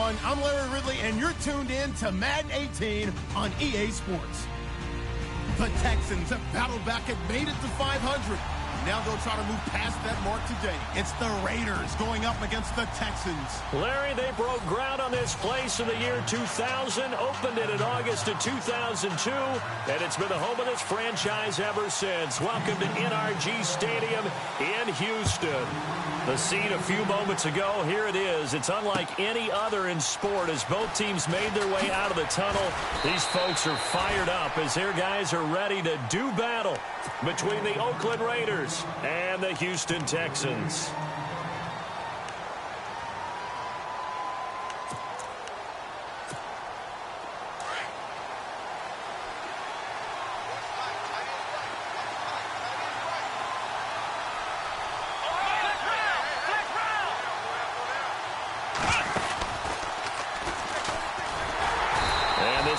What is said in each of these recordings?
everyone. I'm Larry Ridley, and you're tuned in to Madden 18 on EA Sports. The Texans have battled back and made it to 500. Now they'll try to move past that mark today. It's the Raiders going up against the Texans. Larry, they broke ground on this place in the year 2000, opened it in August of 2002, and it's been the home of this franchise ever since. Welcome to NRG Stadium in Houston. The scene a few moments ago, here it is. It's unlike any other in sport as both teams made their way out of the tunnel. These folks are fired up as their guys are ready to do battle between the Oakland Raiders and the Houston Texans.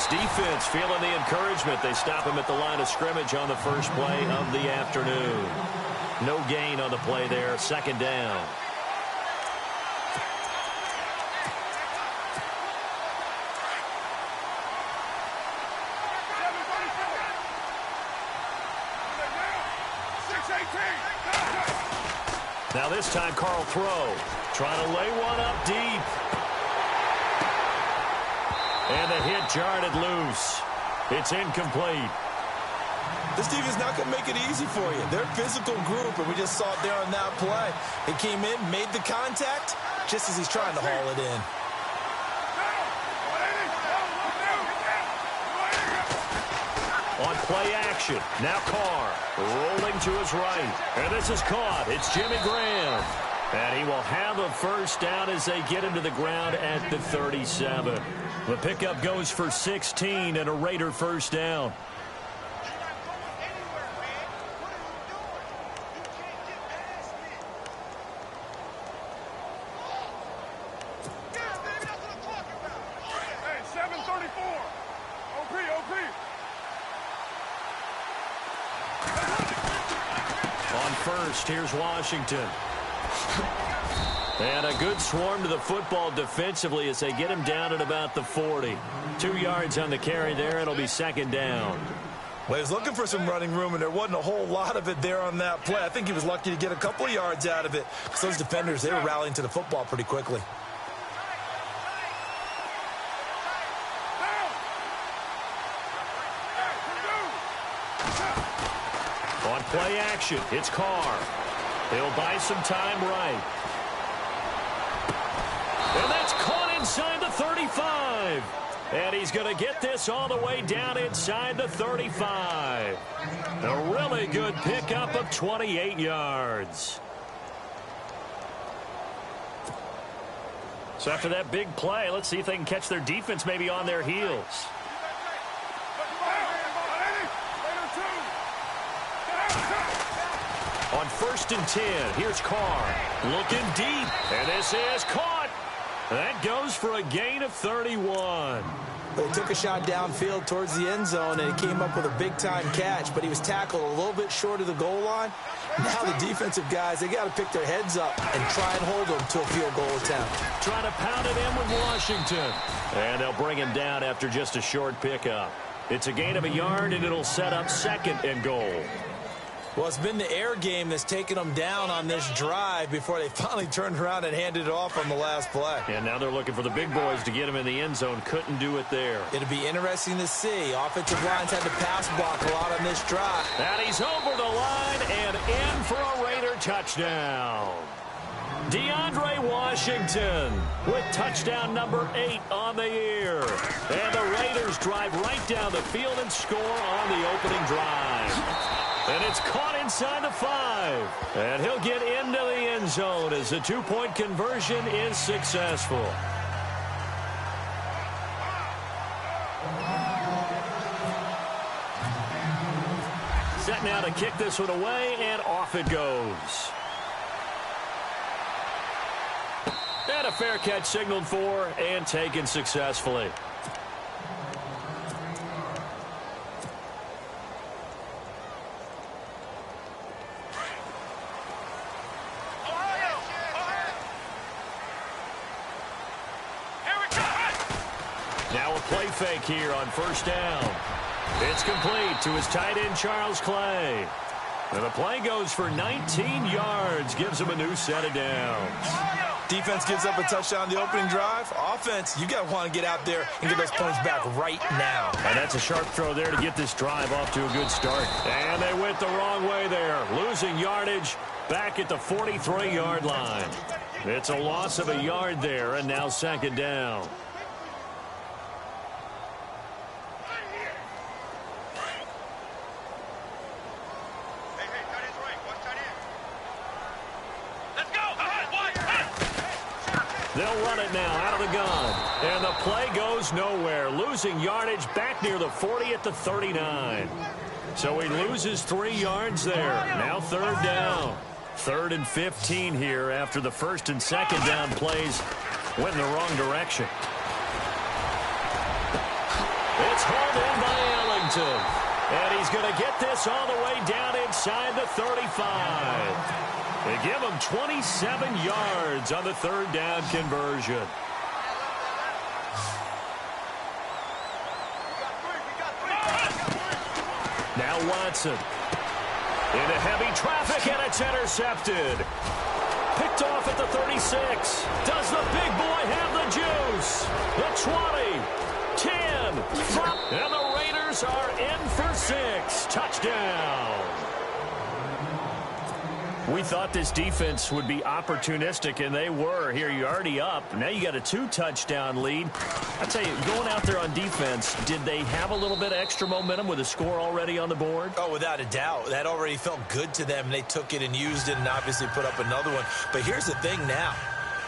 Defense feeling the encouragement. They stop him at the line of scrimmage on the first play of the afternoon. No gain on the play there. Second down. Now this time Carl throw. Trying to lay one up deep. And the hit jarred it loose. It's incomplete. This defense not going to make it easy for you. They're a physical group, and we just saw it there on that play. He came in, made the contact, just as he's trying to haul it in. On play action, now Carr rolling to his right. And this is caught. It's Jimmy Graham. And he will have a first down as they get him to the ground at the 37. The pickup goes for 16 and a Raider first down. On first, here's Washington. And a good swarm to the football defensively as they get him down at about the 40. 2 yards on the carry there. It'll be second down. Well, he was looking for some running room, and there wasn't a whole lot of it there on that play. I think he was lucky to get a couple of yards out of it because those defenders, they were rallying to the football pretty quickly. On play action, it's Carr. He'll buy some time right. And that's caught inside the 35. And he's going to get this all the way down inside the 35. A really good pickup of 28 yards. So after that big play, let's see if they can catch their defense maybe on their heels. On first and 10, here's Carr. Looking deep, and this is caught. That goes for a gain of 31. They took a shot downfield towards the end zone, and he came up with a big-time catch, but he was tackled a little bit short of the goal line. Now the defensive guys, they got to pick their heads up and try and hold them to a field goal attempt. Trying to pound it in with Washington. And they'll bring him down after just a short pickup. It's a gain of a yard, and it'll set up second and goal. Well, it's been the air game that's taken them down on this drive before they finally turned around and handed it off on the last play. And now they're looking for the big boys to get him in the end zone. Couldn't do it there. It'll be interesting to see. Offensive lines had to pass block a lot on this drive. And he's over the line and in for a Raider touchdown. DeAndre Washington with touchdown number 8 on the year. And the Raiders drive right down the field and score on the opening drive. And it's caught inside the 5. And he'll get into the end zone as the two-point conversion is successful. Set now to kick this one away, and off it goes. And a fair catch signaled for and taken successfully. Here we go! play fake here on first down. It's complete to his tight end, Charles Clay. And the play goes for 19 yards, gives him a new set of downs. Defense gives up a touchdown the opening drive. Offense, you got to want to get out there and get those points back right now. And that's a sharp throw there to get this drive off to a good start. And they went the wrong way there, losing yardage back at the 43-yard line. It's a loss of a yard there, and now second down. They'll run it now out of the gun. And the play goes nowhere. Losing yardage back near the 40 at the 39. So he loses 3 yards there. Now third down. 3rd and 15 here after the first and second down plays went in the wrong direction. It's hauled in by Ellington. And he's going to get this all the way down inside the 35. They give him 27 yards on the third down conversion. Now Watson. Into heavy traffic, and it's intercepted. Picked off at the 36. Does the big boy have the juice? The 20, 10, and the Raiders are in for 6. Touchdown. We thought this defense would be opportunistic, and they were. Here, you're already up. Now you got a 2-touchdown lead. I tell you, going out there on defense, did they have a little bit of extra momentum with a score already on the board? Oh, without a doubt. That already felt good to them. They took it and used it and obviously put up another one. But here's the thing now.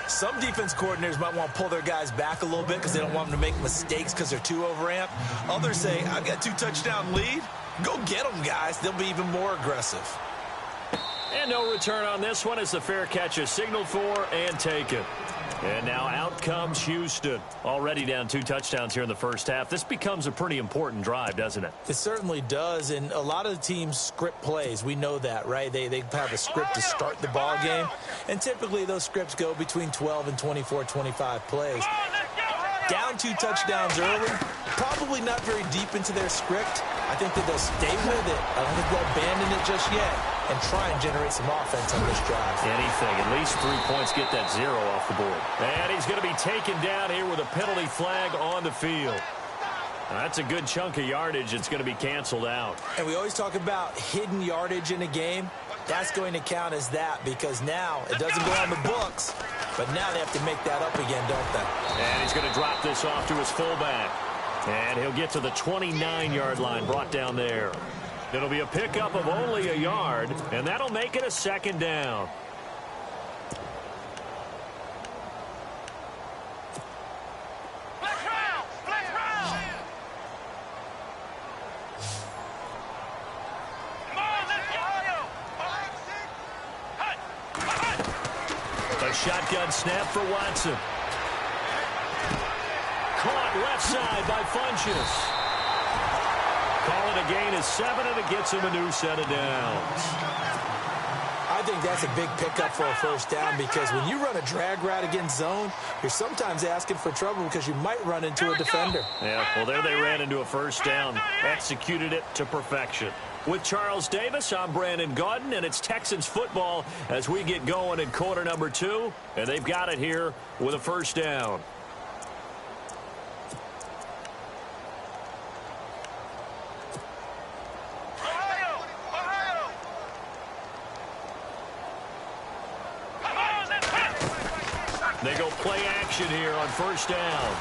Some defense coordinators might want to pull their guys back a little bit because they don't want them to make mistakes because they're too overamped. Others say, I've got a 2-touchdown lead. Go get them, guys. They'll be even more aggressive. And no return on this one as the fair catch is signaled for and taken. And now out comes Houston. Already down 2 touchdowns here in the first half. This becomes a pretty important drive, doesn't it? It certainly does, and a lot of the teams script plays. We know that, right? They have a script to start the ball game, and typically those scripts go between 12 and 24, 25 plays. Down 2 touchdowns early, probably not very deep into their script. I think that they'll stay with it. I don't think they'll abandon it just yet and try and generate some offense on this drive. Anything. At least 3 points, get that 0 off the board. And he's going to be taken down here with a penalty flag on the field. That's a good chunk of yardage. It's going to be canceled out. And we always talk about hidden yardage in a game. That's going to count as that because now it doesn't go on the books, but now they have to make that up again, don't they? And he's going to drop this off to his fullback. And he'll get to the 29-yard line, brought down there. It'll be a pickup of only a yard, and that'll make it a second down. A shotgun snap for Watson. Caught left side by Funchess. Call it a gain of 7, and it gets him a new set of downs. I think that's a big pickup for a first down because when you run a drag route against zone, you're sometimes asking for trouble because you might run into a defender. Yeah, well, there they ran into a first down. Executed it to perfection. With Charles Davis, I'm Brandon Gaudin, and it's Texans football as we get going in quarter number 2, and they've got it here with a first down. They go play action here on first down.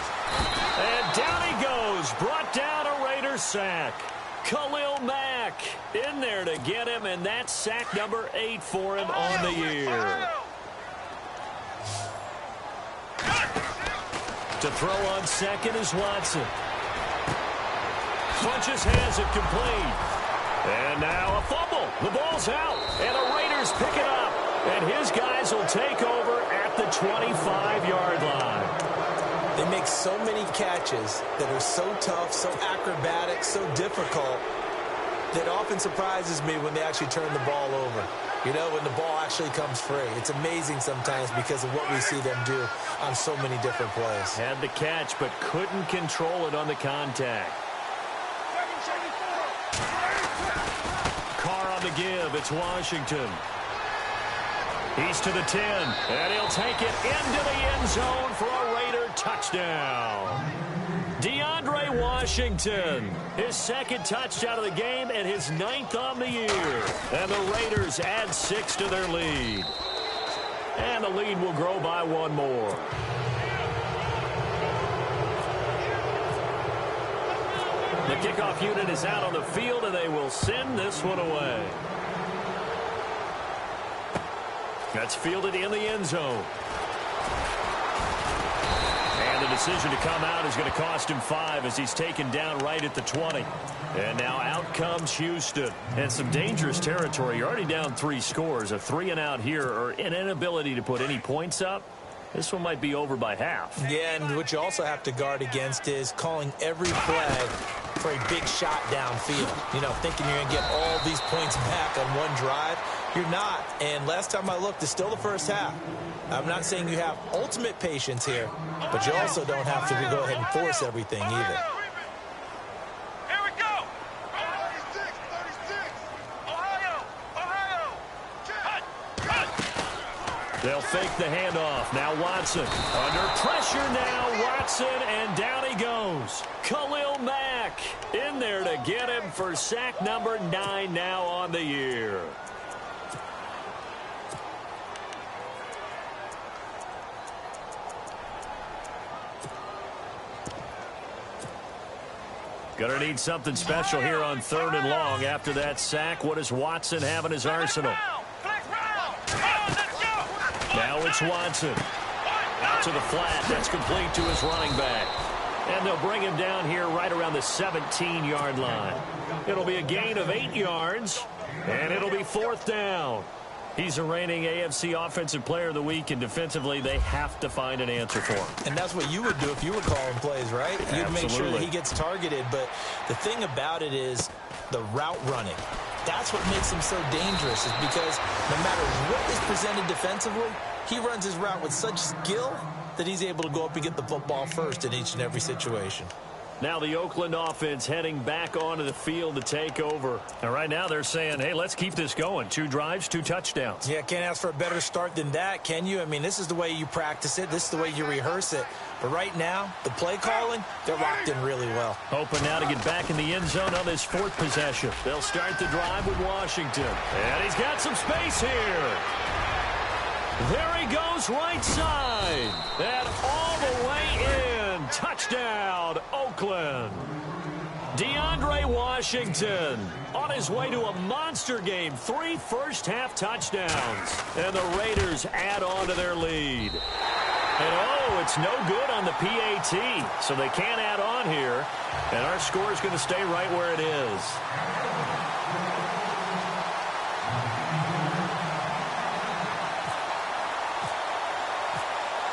And down he goes. Brought down a Raider sack. Khalil Mack in there to get him, and that's sack number 8 for him on the year. To throw on second is Watson. Funchess has it complete. And now a fumble. The ball's out, and the Raiders pick it up. And his guys will take over at the 25-yard line. They make so many catches that are so tough, so acrobatic, so difficult that often surprises me when they actually turn the ball over. You know, when the ball actually comes free. It's amazing sometimes because of what we see them do on so many different plays. Had the catch, but couldn't control it on the contact. Carr on the give. It's Washington. He's to the 10, and he'll take it into the end zone for a Raider touchdown. DeAndre Washington, his second touchdown of the game and his 9th on the year. And the Raiders add 6 to their lead. And the lead will grow by 1 more. The kickoff unit is out on the field, and they will send this one away. That's fielded in the end zone. And the decision to come out is going to cost him 5 as he's taken down right at the 20. And now out comes Houston. And some dangerous territory. You're already down 3 scores. A 3-and-out here or an inability to put any points up. This one might be over by half. Yeah, and what you also have to guard against is calling every play for a big shot downfield. You know, thinking you're going to get all these points back on one drive. You're not. And last time I looked, it's still the first half. I'm not saying you have ultimate patience here, but you also don't have to go ahead and force everything either. Here we go. 36, Ohio. They'll fake the handoff. Now Watson. Under pressure now, Watson, and down he goes. Khalil Mack in there to get him for sack number 9 now on the year. Gonna need something special here on 3rd and long. After that sack, what does Watson have in his arsenal? Now it's Watson. Out to the flat. That's complete to his running back. And they'll bring him down here right around the 17-yard line. It'll be a gain of 8 yards, and it'll be 4th down. He's a reigning AFC Offensive Player of the Week, and defensively, they have to find an answer for him. And that's what you would do if you were calling plays, right? You'd make sure that he gets targeted. But the thing about it is the route running. That's what makes him so dangerous, is because no matter what is presented defensively, he runs his route with such skill that he's able to go up and get the football first in each and every situation. Now the Oakland offense heading back onto the field to take over. And right now they're saying, hey, let's keep this going. 2 drives, 2 touchdowns. Yeah, can't ask for a better start than that, can you? I mean, this is the way you practice it. This is the way you rehearse it. But right now, the play calling, they're locked in really well. Hoping now to get back in the end zone on this 4th possession. They'll start the drive with Washington. And he's got some space here. There he goes right side. And all the way in. Touchdown, Oakland. DeAndre Washington on his way to a monster game. 3 first-half touchdowns. And the Raiders add on to their lead. And, oh, it's no good on the PAT. So they can't add on here. And our score is going to stay right where it is.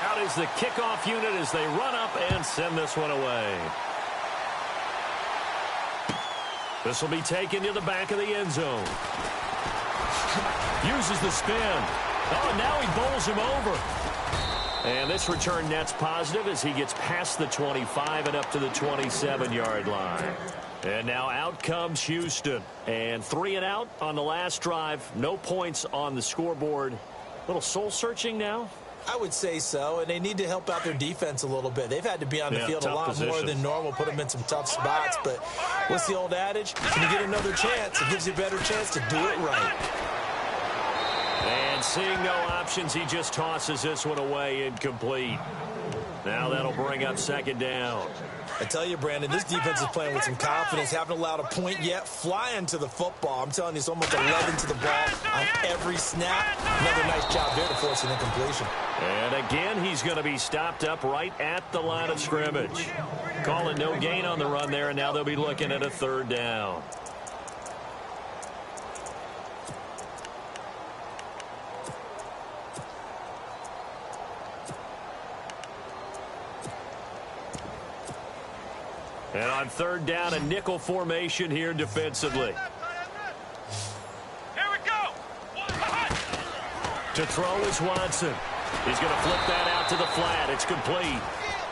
Out is the kickoff unit as they run up and send this one away. This will be taken to the back of the end zone. Uses the spin. Oh, and now he bowls him over. And this return net's positive as he gets past the 25 and up to the 27-yard line. And now out comes Houston. And 3 and out on the last drive. No points on the scoreboard. A little soul-searching now. I would say so, and they need to help out their defense a little bit. They've had to be on the field a lot more than normal, put them in some tough spots. But what's the old adage? When you get another chance, it gives you a better chance to do it right. And seeing no options, he just tosses this one away incomplete. Now that'll bring up 2nd down. I tell you, Brandon, this defense is playing with some confidence. Haven't allowed a point yet. Flying to the football. I'm telling you, it's almost 11 to the ball on every snap. Another nice job there to force an incompletion. And again, he's going to be stopped up right at the line of scrimmage. Calling no gain on the run there, and now they'll be looking at a 3rd down. And on 3rd down, a nickel formation here defensively. Here we go. To throw is Watson. He's going to flip that out to the flat. It's complete.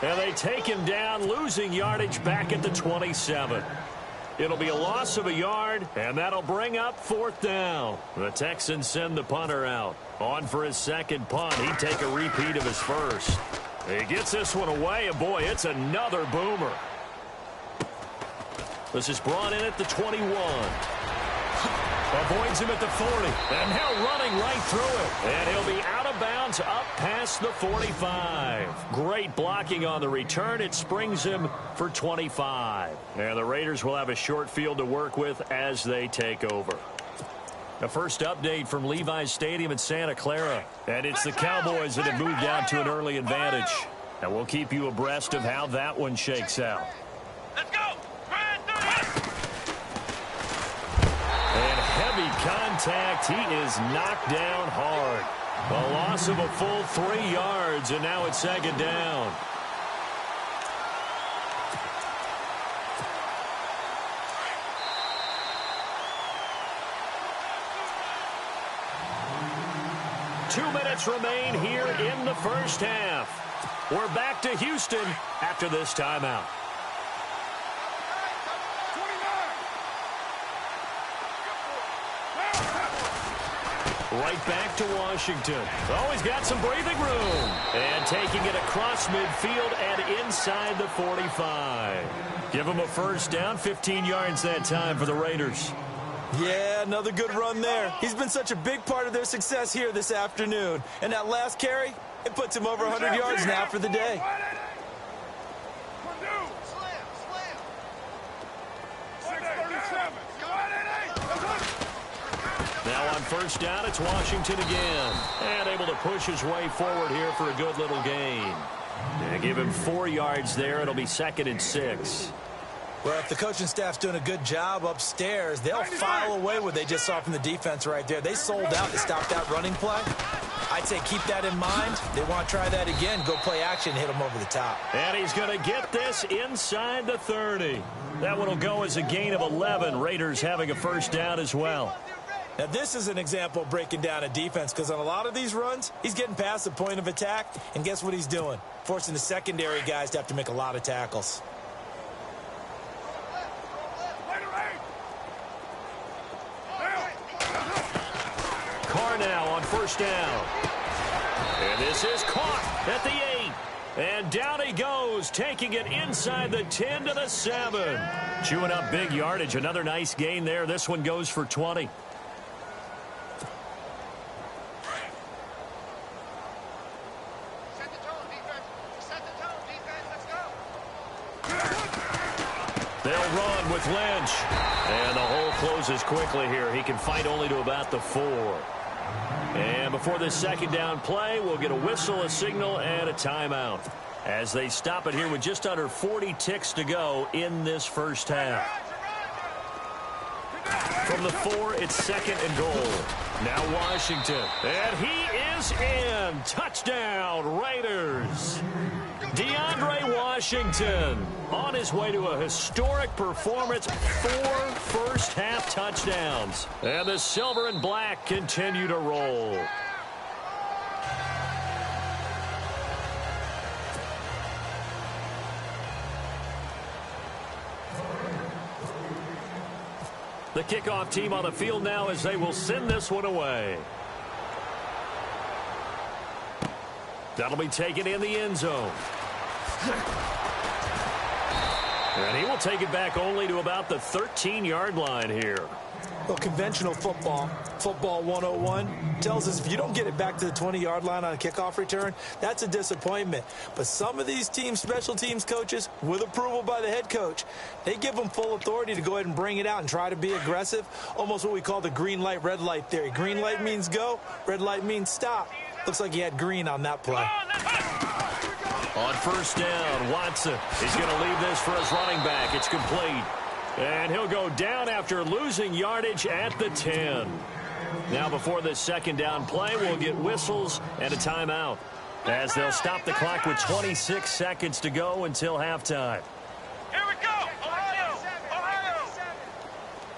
And they take him down, losing yardage back at the 27. It'll be a loss of a yard, and that'll bring up 4th down. The Texans send the punter out. On for his second punt. He'd take a repeat of his first. He gets this one away, and boy, it's another boomer. This is brought in at the 21. Avoids him at the 40. And now running right through it. And he'll be out of bounds up past the 45. Great blocking on the return. It springs him for 25. And the Raiders will have a short field to work with as they take over. The first update from Levi's Stadium in Santa Clara. And it's the Cowboys that have moved out to an early advantage. And we'll keep you abreast of how that one shakes out. Let's go. And heavy contact. He is knocked down hard. A loss of a full 3 yards, and now it's 2nd down. Two minutes remain here in the first half. We're back to Houston after this timeout. Right back to Washington. Oh, he's got some breathing room. And taking it across midfield and inside the 45. Give him a first down, 15 yards that time for the Raiders. Yeah, another good run there. He's been such a big part of their success here this afternoon. And that last carry, it puts him over 100 yards now for the day. Now on first down, it's Washington again. And able to push his way forward here for a good little gain. And give him 4 yards there. It'll be 2nd and 6. Well, if the coaching staff's doing a good job upstairs, they'll file away what they just saw from the defense right there. They sold out to stop that running play. I'd say keep that in mind. They want to try that again. Go play action, hit them over the top. And he's going to get this inside the 30. That one will go as a gain of 11. Raiders having a first down as well. Now, this is an example of breaking down a defense because on a lot of these runs, he's getting past the point of attack, and guess what he's doing? Forcing the secondary guys to have to make a lot of tackles. Carr now on first down. And this is caught at the 8. And down he goes, taking it inside the 10 to the 7. Chewing up big yardage. Another nice gain there. This one goes for 20. They'll run with Lynch. And the hole closes quickly here. He can fight only to about the 4. And before this 2nd down play, we'll get a whistle, a signal, and a timeout. As they stop it here with just under 40 ticks to go in this first half. From the 4, it's 2nd and goal. Now Washington. And he is in. Touchdown, Raiders. DeAndre Washington on his way to a historic performance. 4 first-half touchdowns. And the silver and black continue to roll. The kickoff team on the field now as they will send this one away. That'll be taken in the end zone. And he will take it back only to about the 13-yard line here. Well, conventional football 101, tells us if you don't get it back to the 20-yard line on a kickoff return, that's a disappointment. But some of these teams, special teams coaches, with approval by the head coach, they give them full authority to go ahead and bring it out and try to be aggressive, almost what we call the green light, red light theory. Green light means go, red light means stop. Looks like he had green on that play. On first down, Watson is going to leave this for his running back. It's complete. And he'll go down after losing yardage at the 10. Now before this 2nd down play, we'll get whistles and a timeout as they'll stop the clock with 26 seconds to go until halftime. Here we go! Ohio! Ohio!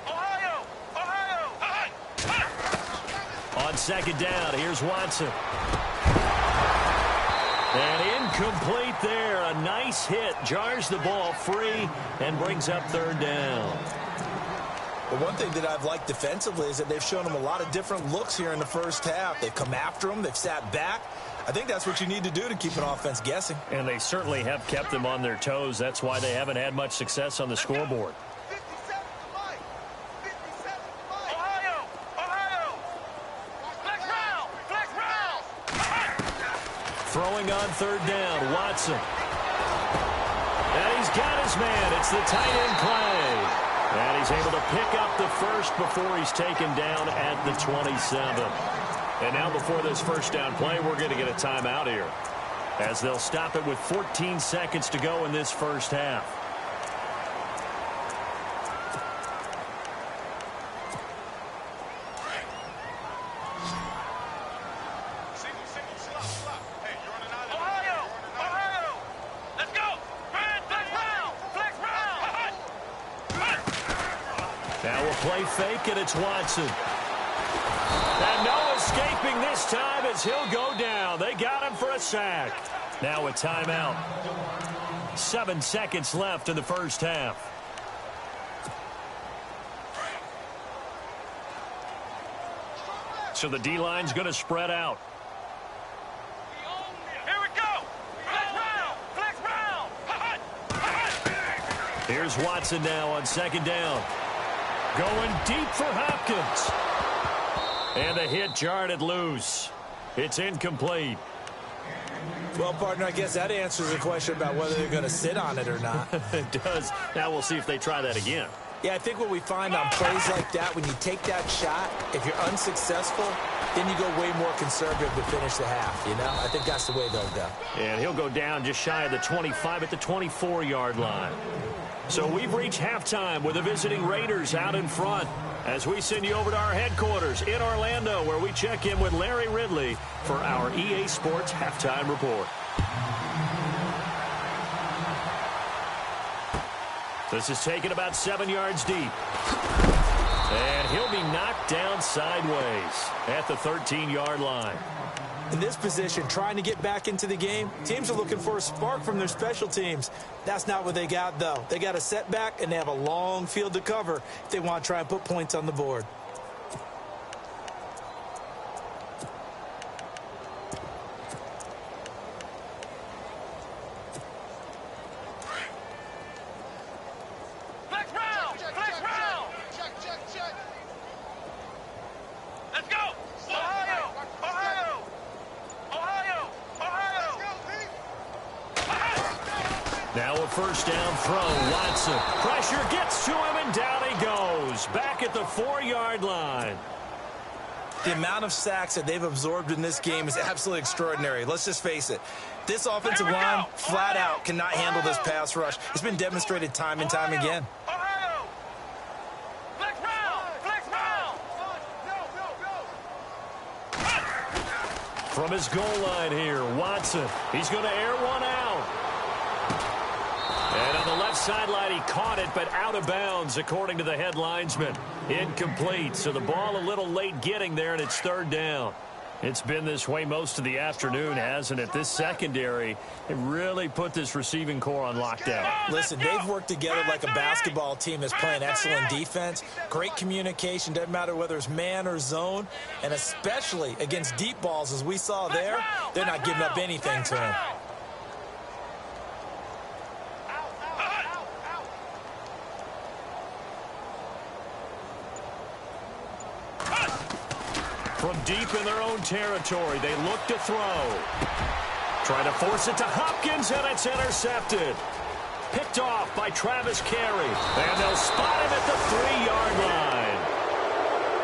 Ohio! Ohio! On on second down. Here's Watson. And incomplete there. A nice hit. Jars the ball free and brings up third down. But one thing that I've liked defensively is that they've shown them a lot of different looks here in the first half. They've come after them. They've sat back. I think that's what you need to do to keep an offense guessing. And they certainly have kept them on their toes. That's why they haven't had much success on the scoreboard. Throwing on third down, Watson. And he's got his man. It's the tight end play. And he's able to pick up the first before he's taken down at the 27. And now before this first down play, we're going to get a timeout here, as they'll stop it with 14 seconds to go in this first half. Play fake, and it's Watson. And no escaping this time as he'll go down. They got him for a sack. Now a timeout. 7 seconds left in the first half. So the D-line's going to spread out. Here we go. Flex round. Here's Watson now on second down. Going deep for Hopkins. And the hit jarred it loose. It's incomplete. Well, partner, I guess that answers the question about whether they're going to sit on it or not. It does. Now we'll see if they try that again. Yeah, I think what we find on plays like that, when you take that shot, if you're unsuccessful, then you go way more conservative to finish the half, you know? I think that's the way they'll go. And he'll go down just shy of the 25 at the 24-yard line. So we've reached halftime with the visiting Raiders out in front, as we send you over to our headquarters in Orlando, where we check in with Larry Ridley for our EA Sports Halftime Report. This is taken about 7 yards deep. And he'll be knocked down sideways at the 13-yard line. In this position, trying to get back into the game, teams are looking for a spark from their special teams. That's not what they got, though. They got a setback, and they have a long field to cover if they want to try and put points on the board. First down throw, Watson. Pressure gets to him, and down he goes. Back at the 4-yard line. The amount of sacks that they've absorbed in this game is absolutely extraordinary. Let's just face it. This offensive line, flat out, cannot handle this pass rush. It's been demonstrated time and time again. From his goal line here, Watson. He's going to air one out. And on the left sideline, he caught it, but out of bounds, according to the head linesman. Incomplete, so the ball a little late getting there, and it's third down. It's been this way most of the afternoon, hasn't it? This secondary, it really put this receiving core on lockdown. Listen, they've worked together like a basketball team that's playing excellent defense. Great communication, doesn't matter whether it's man or zone, and especially against deep balls, as we saw there, they're not giving up anything to him. From deep in their own territory, they look to throw. Trying to force it to Hopkins, and it's intercepted. Picked off by Travis Carey. And they'll spot him at the 3-yard line.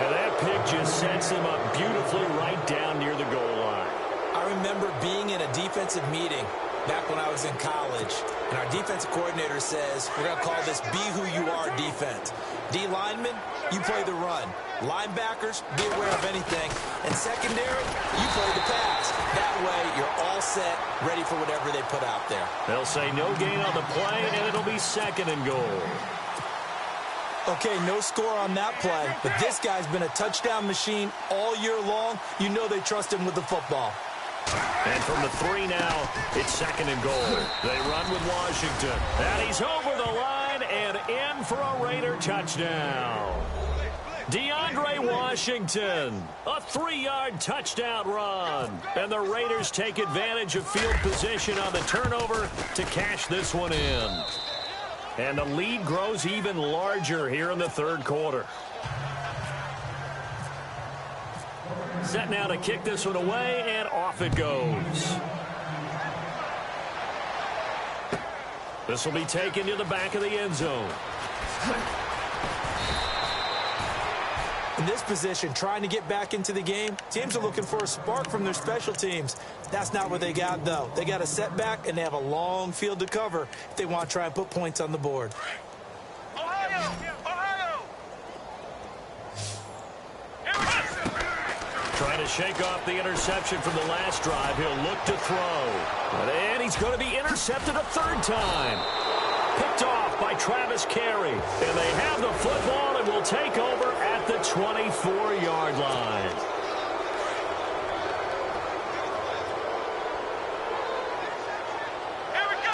And that pick just sets them up beautifully right down near the goal line. I remember being in a defensive meeting back when I was in college, and our defensive coordinator says, we're going to call this be who you are defense. D linemen, you play the run. Linebackers, be aware of anything. And secondary, you play the pass. That way, you're all set, ready for whatever they put out there. They'll say no gain on the play, and it'll be second and goal. Okay, no score on that play, but this guy's been a touchdown machine all year long. You know they trust him with the football. And from the 3 now, it's 2nd and goal. They run with Washington. And he's over the line and in for a Raider touchdown. DeAndre Washington, a 3-yard touchdown run. And the Raiders take advantage of field position on the turnover to cash this one in. And the lead grows even larger here in the 3rd quarter. Set now to kick this one away, and off it goes. This will be taken to the back of the end zone. In this position, trying to get back into the game, teams are looking for a spark from their special teams. That's not what they got, though. They got a setback, and they have a long field to cover if they want to try and put points on the board. Ohio! Ohio! Trying to shake off the interception from the last drive. He'll look to throw. And he's going to be intercepted a 3rd time. Picked off by Travis Carey. And they have the football and will take over at the 24-yard line. Here we go!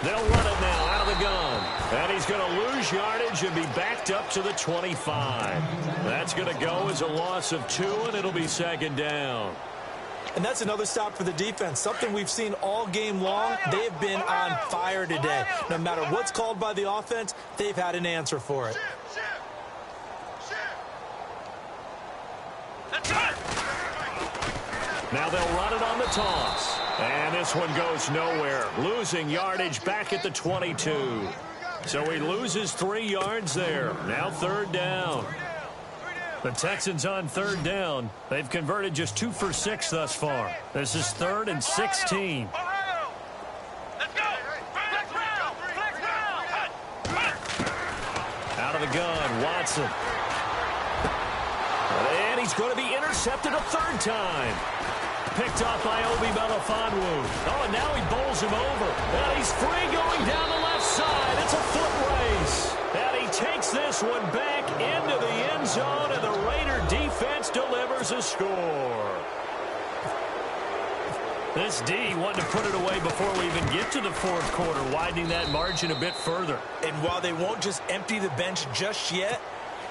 They'll run it now out of the gun. And he's going to lose yardage and be backed up to the 25. That's going to go as a loss of 2, and it'll be 2nd down. And that's another stop for the defense, something we've seen all game long. They have been on fire today. No matter what's called by the offense, they've had an answer for it. Now they'll run it on the toss. And this one goes nowhere. Losing yardage back at the 22. So he loses 3 yards there. Now 3rd down. The Texans on 3rd down. They've converted just 2 for 6 thus far. This is 3rd and 16. Ohio! Let's go! Flex round! Flex round! Out of the gun, Watson. And he's going to be intercepted a 3rd time. Picked off by Obi Melifonwu. Oh, and now he bowls him over. And he's free going down the left side. It's a foot race. And he takes this one back into the end zone, and the Raider defense delivers a score. This D wanted to put it away before we even get to the 4th quarter, widening that margin a bit further. And while they won't just empty the bench just yet,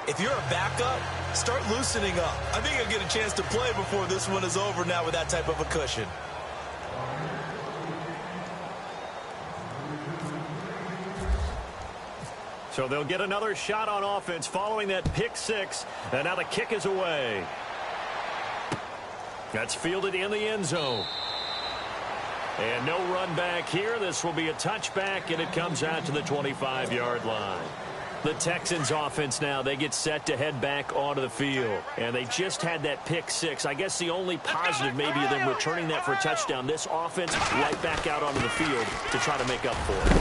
if you're a backup, start loosening up. I think you'll get a chance to play before this one is over now with that type of a cushion. So they'll get another shot on offense following that pick 6, and now the kick is away. That's fielded in the end zone. And no run back here. This will be a touchback, and it comes out to the 25-yard line. The Texans offense now, they get set to head back onto the field. And they just had that pick 6. I guess the only positive maybe of them returning that for a touchdown. This offense right back out onto the field to try to make up for it.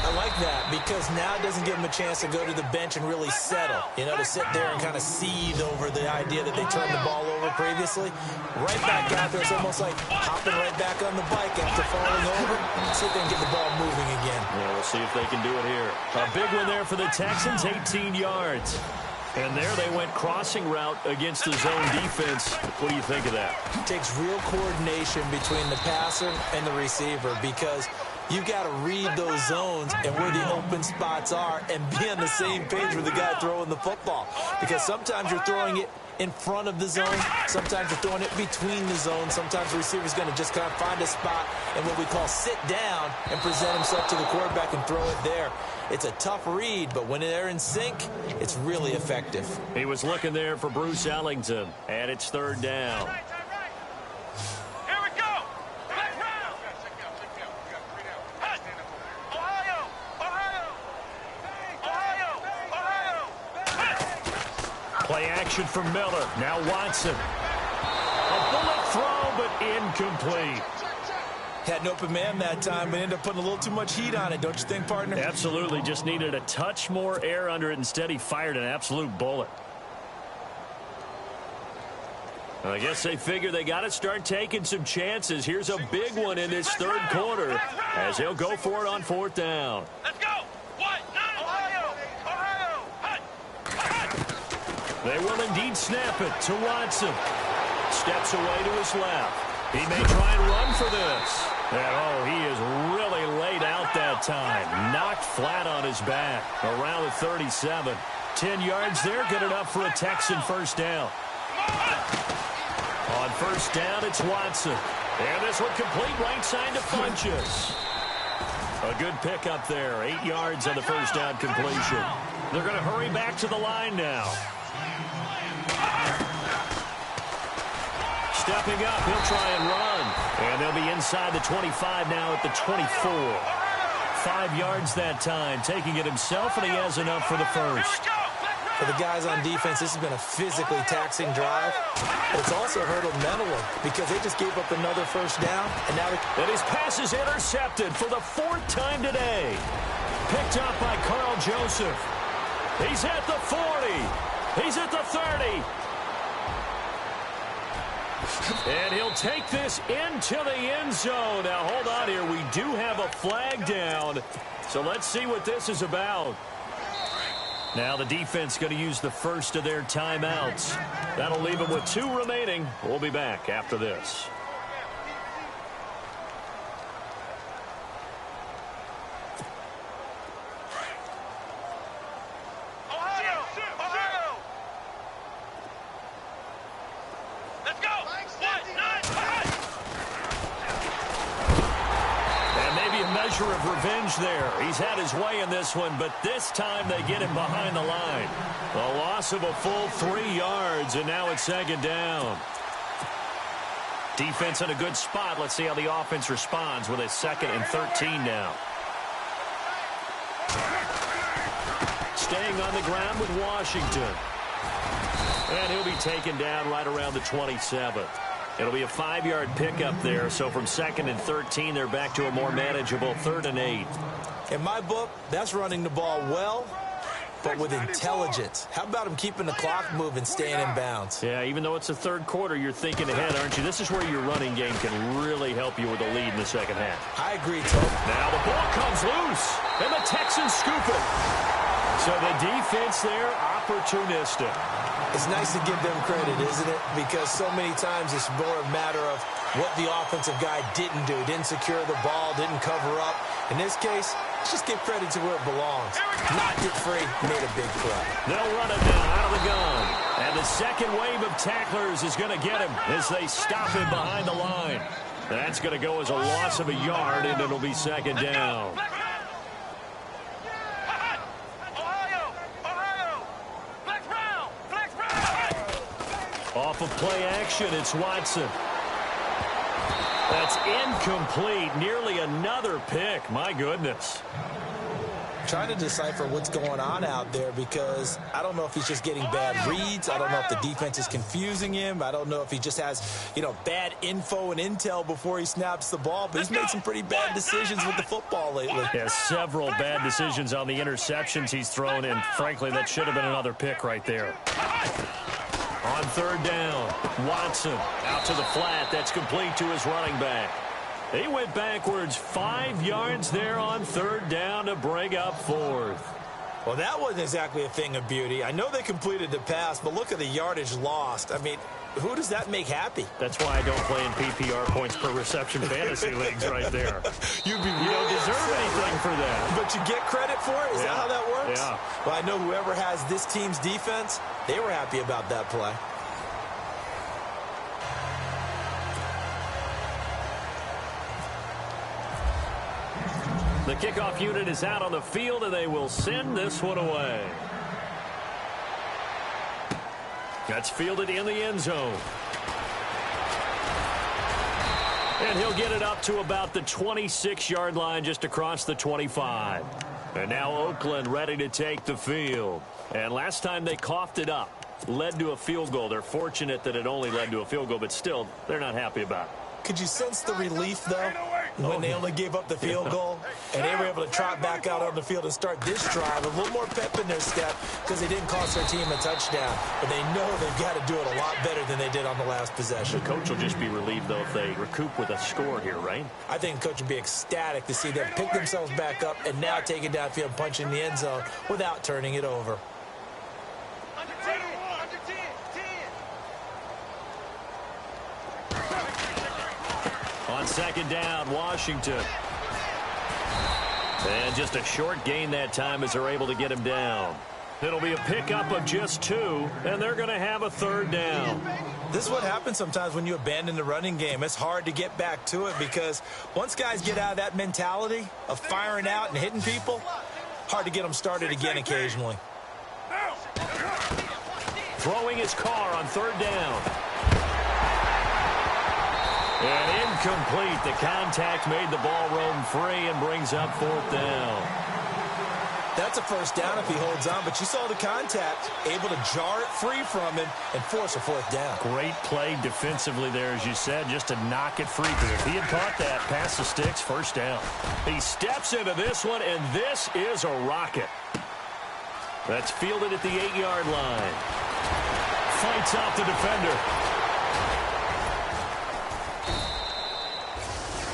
I like that because now it doesn't give them a chance to go to the bench and really settle. You know, to sit there and kind of seethe over the idea that they turned the ball over previously. Right back out there, it's almost like hopping right back on the bike after falling over. See if they can get the ball moving again. Yeah, we'll see if they can do it here. A big one there for the Texans, 18 yards. And there they went crossing route against the zone defense. What do you think of that? It takes real coordination between the passer and the receiver because you've got to read those zones and where the open spots are and be on the same page with the guy throwing the football. Because sometimes you're throwing it in front of the zone. Sometimes you're throwing it between the zones. Sometimes the receiver's going to just kind of find a spot and what we call sit down and present himself to the quarterback and throw it there. It's a tough read, but when they're in sync, it's really effective. He was looking there for Bruce Ellington, and it's 3rd down. Here we go! Flex round! Ohio! Ohio! Ohio! Ohio! Play action from Miller. Now Watson. A bullet throw, but incomplete. Had an open man that time, but ended up putting a little too much heat on it, don't you think, partner? Absolutely. Just needed a touch more air under it. Instead, he fired an absolute bullet. I guess they figure they got to start taking some chances. Here's a big one in this 3rd quarter as he'll go for it on 4th down. Let's go! What? Ohio! Ohio! They will indeed snap it to Watson. Steps away to his left. He may try and run for this. And, oh, he is really laid out that time. Knocked flat on his back. Around the 37. 10 yards there. Good enough for a Texan first down. On first down, it's Watson. And this one complete right side to Funchess. A good pickup there. 8 yards on the first down completion. They're going to hurry back to the line now. Stepping up, he'll try and run. And they'll be inside the 25 now at the 24. 5 yards that time, taking it himself, and he has enough for the first. For the guys on defense, this has been a physically taxing drive. But it's also hurt them mentally because they just gave up another first down. And his pass is intercepted for the 4th time today. Picked up by Carl Joseph. He's at the 40. He's at the 30. And he'll take this into the end zone. Now, hold on here. We do have a flag down. So let's see what this is about. Now the defense going to use the first of their timeouts. That'll leave them with 2 remaining. We'll be back after this. Of revenge there. He's had his way in this one, but this time they get him behind the line. A loss of a full 3 yards, and now it's 2nd down. Defense in a good spot. Let's see how the offense responds with a 2nd and 13 now. Staying on the ground with Washington. And he'll be taken down right around the 27. It'll be a 5-yard pickup there, so from 2nd and 13, they're back to a more manageable 3rd and 8. In my book, that's running the ball well, but with intelligence. How about him keeping the clock moving, staying in bounds? Yeah, even though it's the 3rd quarter, you're thinking ahead, aren't you? This is where your running game can really help you with a lead in the 2nd half. I agree, Tom. Now the ball comes loose, and the Texans scoop it. So the defense there, opportunistic. It's nice to give them credit, isn't it? Because so many times it's more a matter of what the offensive guy didn't do. Didn't secure the ball, didn't cover up. In this case, let's just give credit to where it belongs. Knocked it free, made a big play. They'll run it now out of the gun. And the second wave of tacklers is going to get him as they stop him behind the line. That's going to go as a loss of a yard, and it'll be 2nd down. Off of play action, it's Watson. That's incomplete. Nearly another pick. My goodness. Trying to decipher what's going on out there because I don't know if he's just getting bad reads. I don't know if the defense is confusing him. I don't know if he just has, bad info and intel before he snaps the ball. But he's made some pretty bad decisions with the football lately. Yeah, several bad decisions on the interceptions he's thrown, and frankly, that should have been another pick right there. On 3rd down, Watson out to the flat. That's complete to his running back. He went backwards 5 yards there on 3rd down to bring up 4th. Well, that wasn't exactly a thing of beauty. I know they completed the pass, but look at the yardage lost. I mean, who does that make happy? That's why I don't play in PPR points per reception fantasy leagues right there. You don't deserve anything for that. But you get credit for it? Is that how that works? Yeah. Well, I know whoever has this team's defense, they were happy about that play. The kickoff unit is out on the field, and they will send this one away. That's fielded in the end zone. And he'll get it up to about the 26-yard line, just across the 25. And now Oakland ready to take the field. And last time they coughed it up, led to a field goal. They're fortunate that it only led to a field goal, but still, they're not happy about it. Could you sense the relief, though, when they only gave up the field goal and they were able to trot back out on the field and start this drive? A little more pep in their step because they didn't cost their team a touchdown. But they know they've got to do it a lot better than they did on the last possession. The coach will just be relieved, though, if they recoup with a score here, right? I think the coach would be ecstatic to see them pick themselves back up and now take it downfield and punch in the end zone without turning it over. second down, Washington. And just a short gain that time as they're able to get him down. It'll be a pickup of just 2, and they're going to have a third down. This is what happens sometimes when you abandon the running game. It's hard to get back to it because once guys get out of that mentality of firing out and hitting people, hard to get them started again occasionally. Throwing his car on third down. And incomplete. The contact made the ball roam free and brings up fourth down. That's a first down if he holds on, but you saw the contact, able to jar it free from him and force a fourth down. Great play defensively there, as you said, just to knock it free. Because if he had caught that, past the sticks, first down. He steps into this one, and this is a rocket. That's fielded at the 8-yard line. Fights off the defender.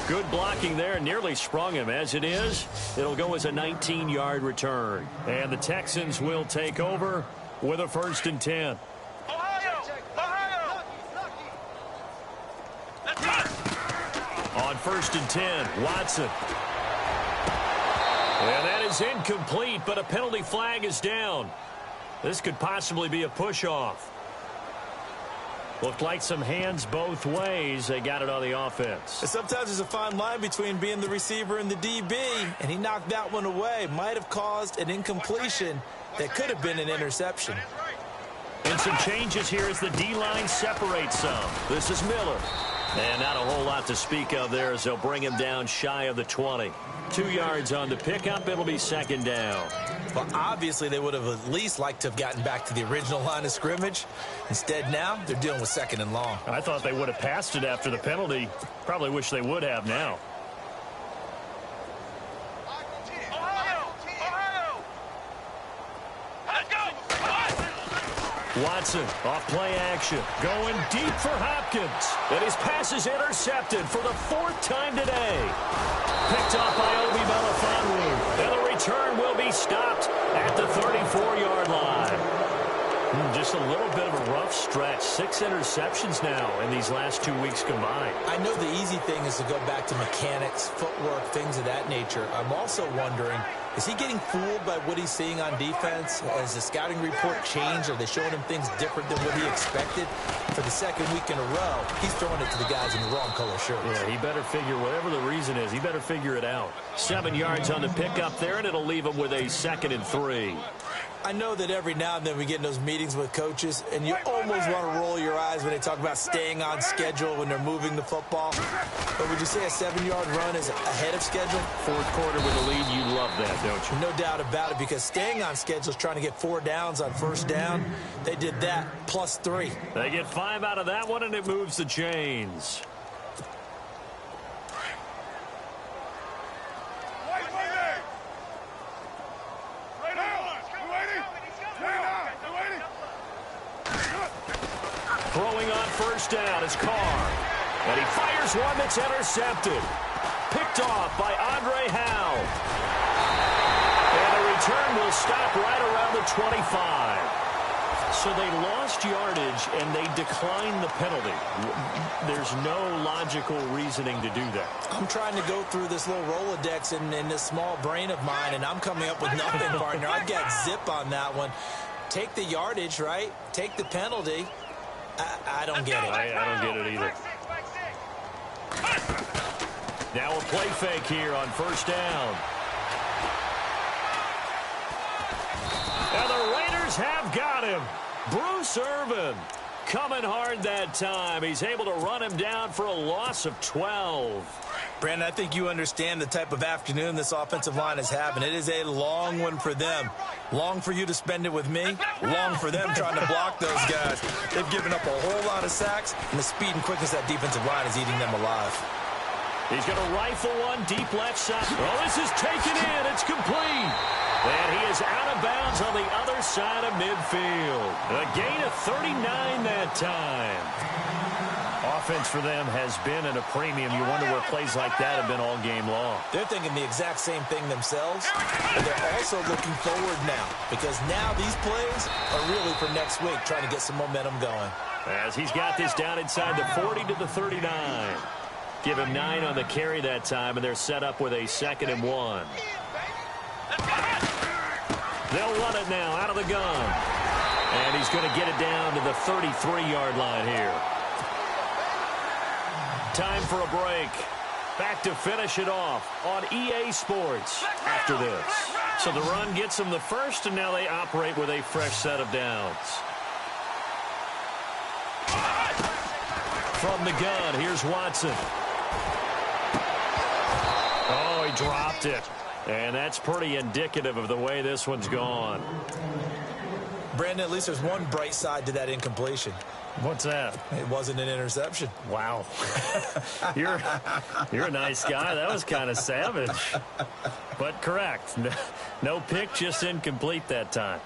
Good blocking there, nearly sprung him. As it is, it'll go as a 19-yard return. And the Texans will take over with a 1st and 10. Ohio! On 1st and 10, Watson. And that is incomplete, but a penalty flag is down. This could possibly be a push-off. Looked like some hands both ways. They got it on the offense. And sometimes there's a fine line between being the receiver and the DB, and he knocked that one away. Might have caused an incompletion that could have been an interception. And some changes here as the D-line separates some. This is Miller. And not a whole lot to speak of there as they'll bring him down shy of the 20. 2 yards on the pickup. It'll be 2nd down. Well, obviously, they would have at least liked to have gotten back to the original line of scrimmage. Instead, now they're dealing with 2nd and long. I thought they would have passed it after the penalty. Probably wish they would have now. Watson off play action, going deep for Hopkins. And his pass is intercepted for the 4th time today. Picked off by Obi Melifonwu. And the return will be stopped at the 34-yard line. Just a little bit of a rough stretch. 6 interceptions now in these last 2 weeks combined. I know the easy thing is to go back to mechanics, footwork, things of that nature. I'm also wondering, is he getting fooled by what he's seeing on defense? Has the scouting report changed? Are they showing him things different than what he expected? For the 2nd week in a row, he's throwing it to the guys in the wrong color shirts. Yeah, he better figure, whatever the reason is, he better figure it out. 7 yards on the pickup there, and it'll leave him with a 2nd and 3. I know that every now and then we get in those meetings with coaches, and you almost want to roll your eyes when they talk about staying on schedule when they're moving the football. But would you say a 7-yard run is ahead of schedule? 4th quarter with a lead, you love that, don't you? No doubt about it, because staying on schedule is trying to get 4 downs on 1st down. They did that plus 3. They get 5 out of that one, and it moves the chains. Throwing on 1st down is Carr. And he fires one that's intercepted. Picked off by Andre Howe. And the return will stop right around the 25. So they lost yardage, and they declined the penalty. There's no logical reasoning to do that. I'm trying to go through this little Rolodex in this small brain of mine, and I'm coming up with nothing, partner. I've got zip on that one. Take the yardage, right? Take the penalty. I don't get it. I don't get it either. Now a play fake here on 1st down. And the Raiders have got him. Bruce Irvin coming hard that time. He's able to run him down for a loss of 12. Brandon, I think you understand the type of afternoon this offensive line is having. It is a long one for them. Long for you to spend it with me. Long for them trying to block those guys. They've given up a whole lot of sacks, and the speed and quickness of that defensive line is eating them alive. He's going to rifle one deep left side. Oh, this is taken in. It's complete. And he is out of bounds on the other side of midfield. A gain of 39 that time. Offense for them has been at a premium. You wonder where plays like that have been all game long. They're thinking the exact same thing themselves, but they're also looking forward now, because now these plays are really for next week, trying to get some momentum going. As he's got this down inside the 40 to the 39. Give him 9 on the carry that time, and they're set up with a 2nd and 1. They'll run it now out of the gun. And he's going to get it down to the 33-yard line here. Time for a break. Back to finish it off on EA Sports after this. So the run gets them the first, and now they operate with a fresh set of downs. From the gun, here's Watson. Oh, he dropped it. And that's pretty indicative of the way this one's gone. Brandon, at least there's one bright side to that incompletion. What's that? It wasn't an interception. Wow. You're a nice guy. That was kind of savage. But correct. No pick, just incomplete that time.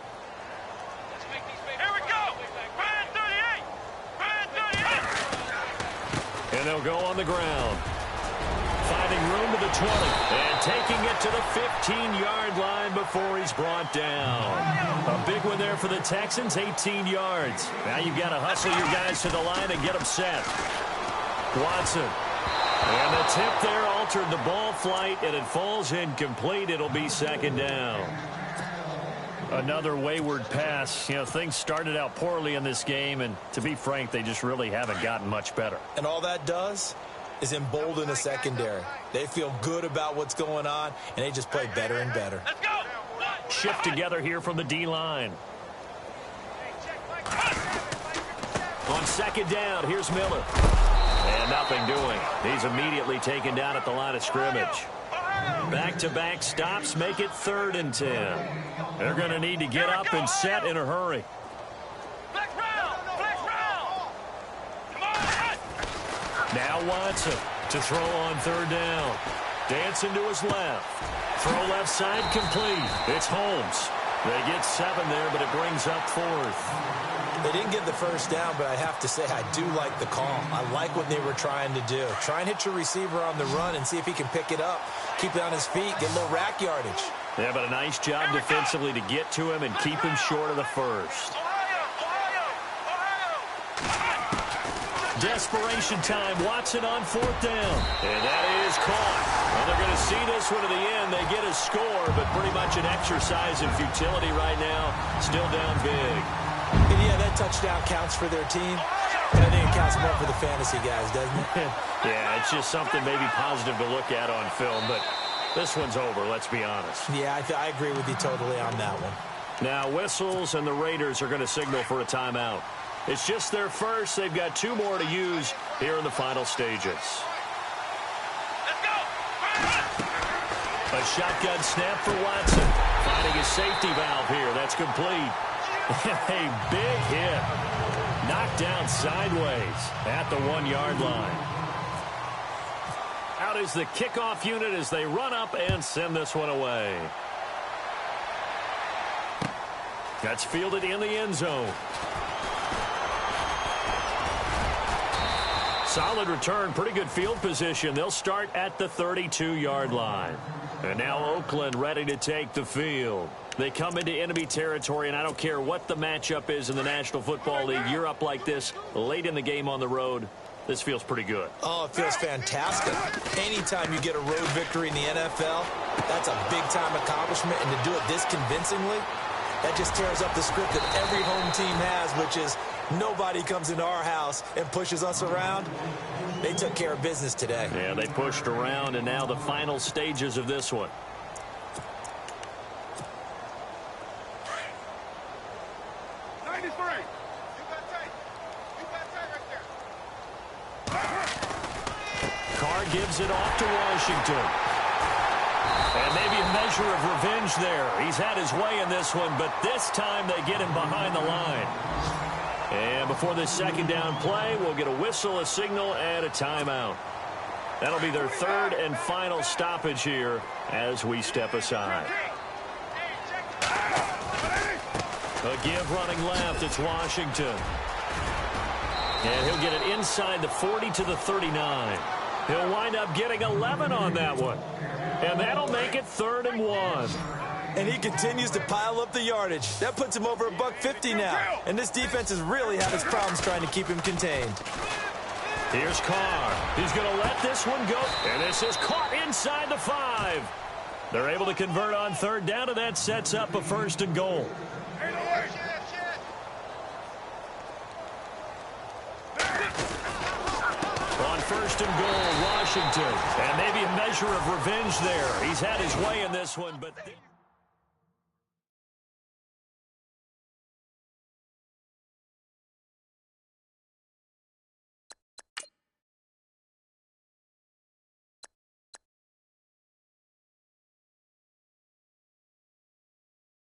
Here we go. Brand 38. Brand 38. And they'll go on the ground. Finding room to the 20. And taking it to the 15-yard line before he's brought down. A big one there for the Texans, 18 yards. Now you've got to hustle your guys to the line and get them set. Watson. And the tip there altered the ball flight, and it falls incomplete. It'll be 2nd down. Another wayward pass. You know, things started out poorly in this game, and to be frank, they just really haven't gotten much better. And all that does is embolden the secondary. They feel good about what's going on, and they just play better and better. Let's go. Shift together here from the D-line. On 2nd down, here's Miller. And nothing doing. He's immediately taken down at the line of scrimmage. Back-to-back stops make it 3rd and 10. They're going to need to get up and set in a hurry. Flex round. Flex round. Come on. Now Watson to throw on 3rd down. Dancing to his left. Throw left side complete. It's Holmes. They get 7 there, but it brings up 4th. They didn't get the first down, but I have to say I do like the call. I like what they were trying to do. Try and hit your receiver on the run and see if he can pick it up. Keep it on his feet. Get a little rack yardage. Yeah, but a nice job defensively to get to him and keep him short of the first. Desperation time. Watson on 4th down. And that is caught. Well, they're going to see this one to the end. They get a score, but pretty much an exercise in futility right now. Still down big. And yeah, that touchdown counts for their team. But I think it counts more for the fantasy guys, doesn't it? Yeah, it's just something maybe positive to look at on film, but this one's over, let's be honest. Yeah, I agree with you totally on that one. Now whistles, and the Raiders are going to signal for a timeout. It's just their first. They've got 2 more to use here in the final stages. Let's go. A shotgun snap for Watson. Finding his safety valve here. That's complete. A big hit. Knocked down sideways at the 1-yard line. Out is the kickoff unit as they run up and send this one away. That's fielded in the end zone. Solid return, pretty good field position. They'll start at the 32-yard line. And now Oakland ready to take the field. They come into enemy territory, and I don't care what the matchup is in the National Football League. You're up like this late in the game on the road. This feels pretty good. Oh, it feels fantastic. Anytime you get a road victory in the NFL, that's a big-time accomplishment. And to do it this convincingly, that just tears up the script that every home team has, which is nobody comes into our house and pushes us around. They took care of business today. Yeah, they pushed around, and now the final stages of this one. Carr gives it off to Washington. And maybe a measure of revenge there. He's had his way in this one, but this time they get him behind the line. And before this 2nd down play, we'll get a whistle, a signal, and a timeout. That'll be their 3rd and final stoppage here as we step aside. A give running left. It's Washington. And he'll get it inside the 40 to the 39. He'll wind up getting 11 on that one. And that'll make it 3rd and 1. And he continues to pile up the yardage. That puts him over $150 now. And this defense has really had its problems trying to keep him contained. Here's Carr. He's going to let this one go. And this is caught inside the 5. They're able to convert on third down, and that sets up a 1st and goal. On 1st and goal, Washington. And maybe a measure of revenge there. He's had his way in this one, but...